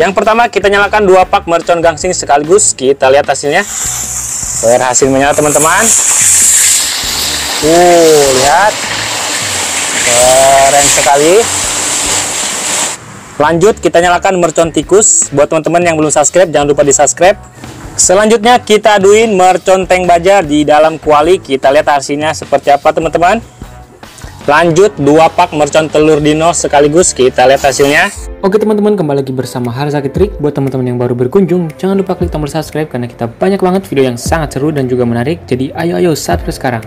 Yang pertama kita nyalakan 2 pak mercon gangsing sekaligus. Kita lihat hasilnya. Berhasil menyala teman-teman. Lihat. Keren sekali. Lanjut kita nyalakan mercon tikus. Buat teman-teman yang belum subscribe, jangan lupa di subscribe. Selanjutnya kita aduin mercon tank baja di dalam kuali. Kita lihat hasilnya seperti apa teman-teman. Lanjut 2 pak mercon telur dino sekaligus. Kita lihat hasilnya. Oke teman-teman, kembali lagi bersama Harzaki Trik. Buat teman-teman yang baru berkunjung, jangan lupa klik tombol subscribe karena kita banyak banget video yang sangat seru dan juga menarik. Jadi ayo subscribe sekarang.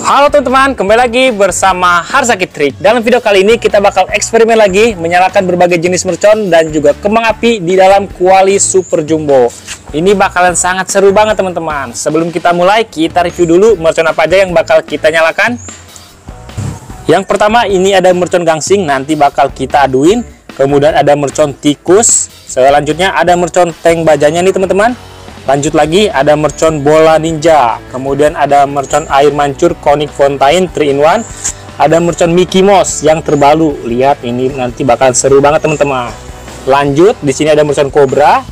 Halo teman-teman, kembali lagi bersama Harzaki Trik. Dalam video kali ini kita bakal eksperimen lagi menyalakan berbagai jenis mercon dan juga kembang api di dalam kuali super jumbo. Ini bakalan sangat seru banget teman-teman. Sebelum kita mulai, kita review dulu mercon apa aja yang bakal kita nyalakan. Yang pertama ini ada mercon gangsing, nanti bakal kita aduin. Kemudian ada mercon tikus. Selanjutnya ada mercon tank bajanya nih teman-teman. Lanjut lagi ada mercon bola ninja. Kemudian ada mercon air mancur Conic Fountain 3-in-1. Ada mercon Mickey Mouse yang terbaru. Lihat ini nanti bakal seru banget teman-teman. Lanjut di sini ada mercon Cobra.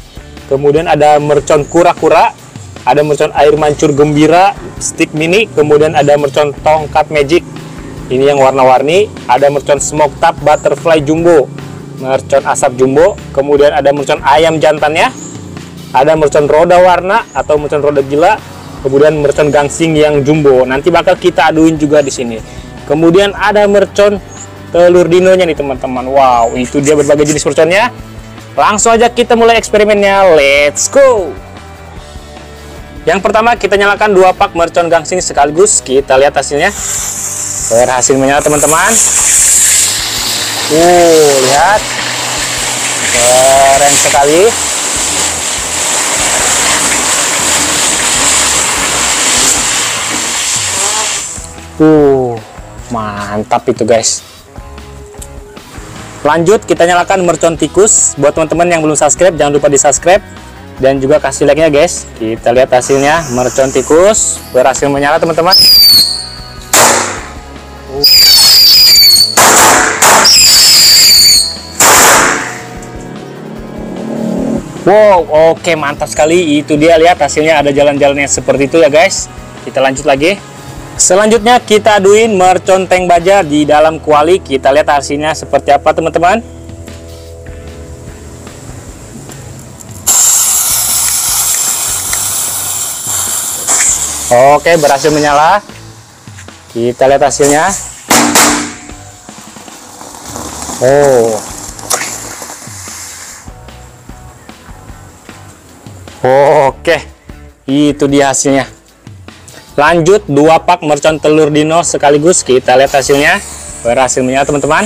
Kemudian ada mercon kura-kura. Ada mercon air mancur gembira stick mini. Kemudian ada mercon tongkat magic. Ini yang warna-warni. Ada mercon smoke tap butterfly jumbo. Mercon asap jumbo. Kemudian ada mercon ayam jantannya. Ada mercon roda warna atau mercon roda gila. Kemudian mercon gangsing yang jumbo. Nanti bakal kita aduin juga di sini. Kemudian ada mercon telur dinonya nih teman-teman. Wow, itu dia berbagai jenis merconnya. Langsung aja kita mulai eksperimennya. Let's go. Yang pertama kita nyalakan 2 pak mercon gangsing sekaligus. Kita lihat hasilnya. Berhasil menyala teman-teman. Lihat. Keren sekali. Mantap itu guys. Lanjut kita nyalakan mercon tikus. Buat teman-teman yang belum subscribe, jangan lupa di subscribe dan juga kasih like nya guys. Kita lihat hasilnya. Mercon tikus berhasil menyala teman-teman. Wow, oke, mantap sekali. Itu dia, lihat hasilnya ada jalan-jalannya seperti itu ya guys. Kita lanjut lagi. Selanjutnya kita aduin mercon tank baja di dalam kuali. Kita lihat hasilnya seperti apa teman-teman. Oke, berhasil menyala. Kita lihat hasilnya. Oke, itu dia hasilnya. Lanjut 2 pak mercon telur dino sekaligus. Kita lihat hasilnya. Berhasil menyala teman-teman.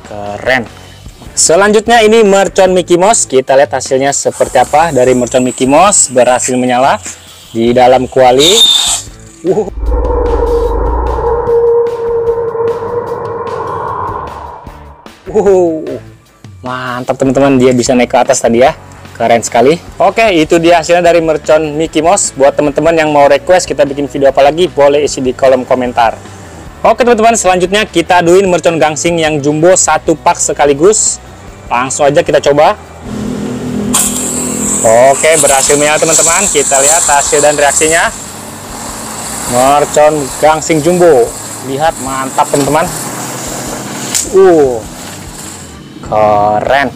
Keren. Selanjutnya ini mercon Mickey Mouse. Kita lihat hasilnya seperti apa dari mercon Mickey Mouse. Berhasil menyala di dalam kuali. Mantap teman-teman, dia bisa naik ke atas tadi ya. Keren sekali. Oke, itu dia hasilnya dari mercon Mickey Mouse. Buat teman-teman yang mau request kita bikin video apa lagi, boleh isi di kolom komentar. Oke teman-teman, selanjutnya kita aduin mercon gangsing yang jumbo 1 pak sekaligus. Langsung aja kita coba. Oke, berhasil menyala teman-teman. Kita lihat hasil dan reaksinya. Mercon gangsing jumbo. Lihat, mantap teman-teman. Keren.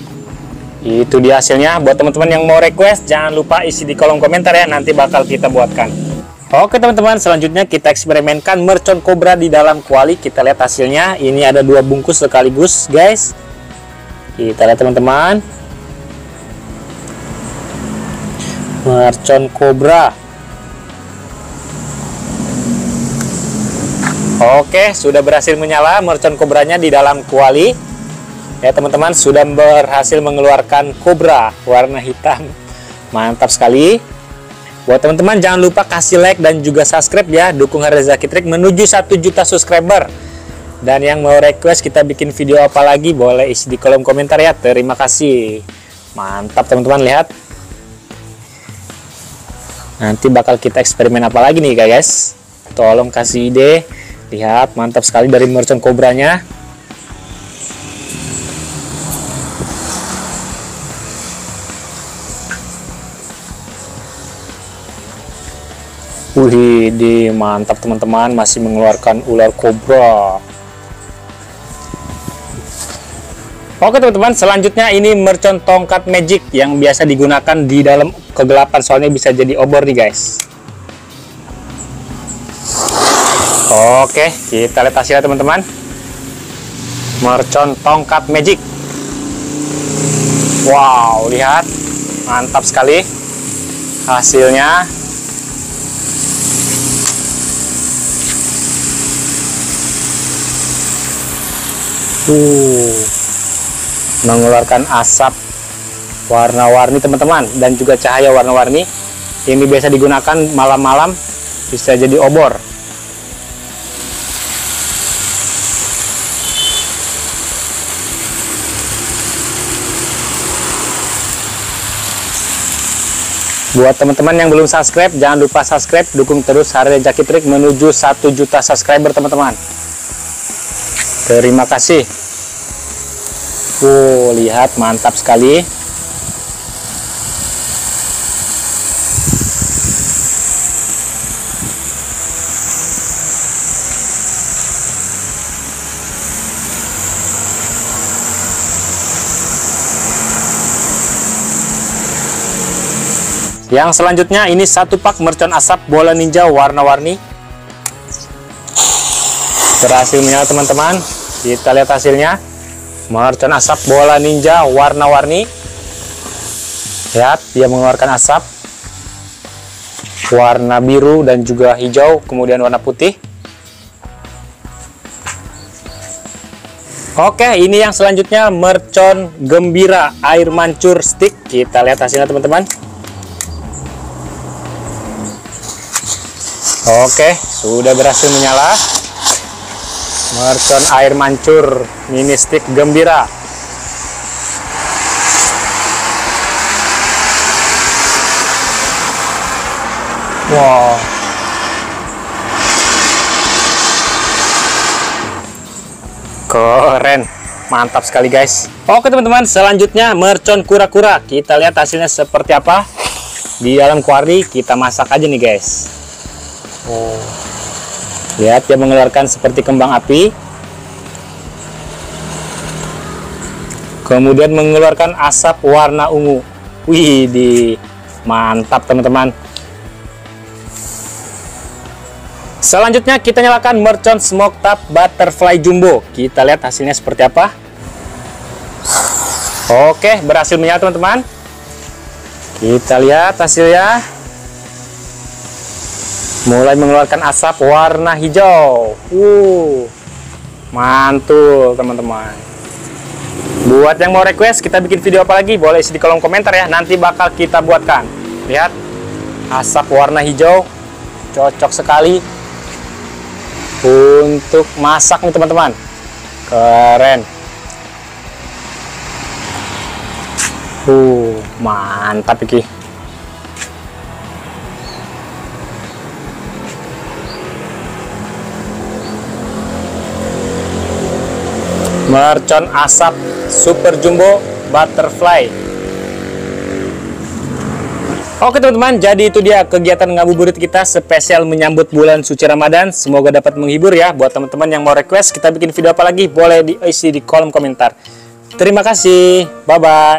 Itu dia hasilnya. Buat teman-teman yang mau request, jangan lupa isi di kolom komentar ya, nanti bakal kita buatkan. Oke teman-teman, selanjutnya kita eksperimenkan mercon Cobra di dalam kuali. Kita lihat hasilnya. Ini ada 2 bungkus sekaligus guys. Kita lihat teman-teman. Mercon Cobra. Oke, sudah berhasil menyala mercon Cobranya di dalam kuali. Ya teman-teman, sudah berhasil mengeluarkan Cobra warna hitam. Mantap sekali. Buat teman-teman jangan lupa kasih like dan juga subscribe ya. Dukung Harzaki Trik menuju 1 juta subscriber. Dan yang mau request kita bikin video apa lagi, boleh isi di kolom komentar ya. Terima kasih. Mantap teman-teman, lihat. Nanti bakal kita eksperimen apa lagi nih guys. Tolong kasih ide. Lihat, mantap sekali dari mercon kobranya. Wih, mantap teman-teman, masih mengeluarkan ular kobra. Oke teman-teman, selanjutnya ini mercon tongkat magic yang biasa digunakan di dalam kegelapan, soalnya bisa jadi obor nih guys. Oke, kita lihat hasilnya teman-teman. Mercon tongkat magic. Wow, lihat, mantap sekali hasilnya. Mengeluarkan asap warna-warni teman-teman, dan juga cahaya warna-warni. Ini biasa digunakan malam-malam, bisa jadi obor. Buat teman-teman yang belum subscribe, jangan lupa subscribe, dukung terus Harley Jaki Trik menuju 1 juta subscriber teman-teman. Terima kasih. Lihat, mantap sekali. Yang selanjutnya ini satu pak mercon asap bola ninja warna-warni. Berhasil menyala teman-teman. Kita lihat hasilnya. Mercon asap bola ninja warna-warni. Lihat, dia mengeluarkan asap warna biru dan juga hijau, kemudian warna putih. Oke, ini yang selanjutnya mercon gembira air mancur stick. Kita lihat hasilnya teman-teman. Oke, sudah berhasil menyala. Mercon air mancur mini stick gembira. Wow. Keren. Mantap sekali guys. Oke teman-teman, selanjutnya mercon kura-kura. Kita lihat hasilnya seperti apa. Di dalam kuari kita masak aja nih guys. Lihat, dia mengeluarkan seperti kembang api, kemudian mengeluarkan asap warna ungu. Wih, mantap teman-teman. Selanjutnya kita nyalakan mercon smoke tap butterfly jumbo. Kita lihat hasilnya seperti apa. Oke, berhasil menyala teman-teman. Kita lihat hasilnya. Mulai mengeluarkan asap warna hijau. Mantul teman-teman. Buat yang mau request kita bikin video apa lagi, boleh isi di kolom komentar ya. Nanti bakal kita buatkan. Lihat, asap warna hijau cocok sekali untuk masak nih teman-teman. Keren. Mantap iki. Mercon asap super jumbo butterfly. Oke teman-teman, jadi itu dia kegiatan ngabuburit kita spesial menyambut bulan suci Ramadan. Semoga dapat menghibur ya. Buat teman-teman yang mau request kita bikin video apa lagi, boleh diisi di kolom komentar. Terima kasih, bye bye.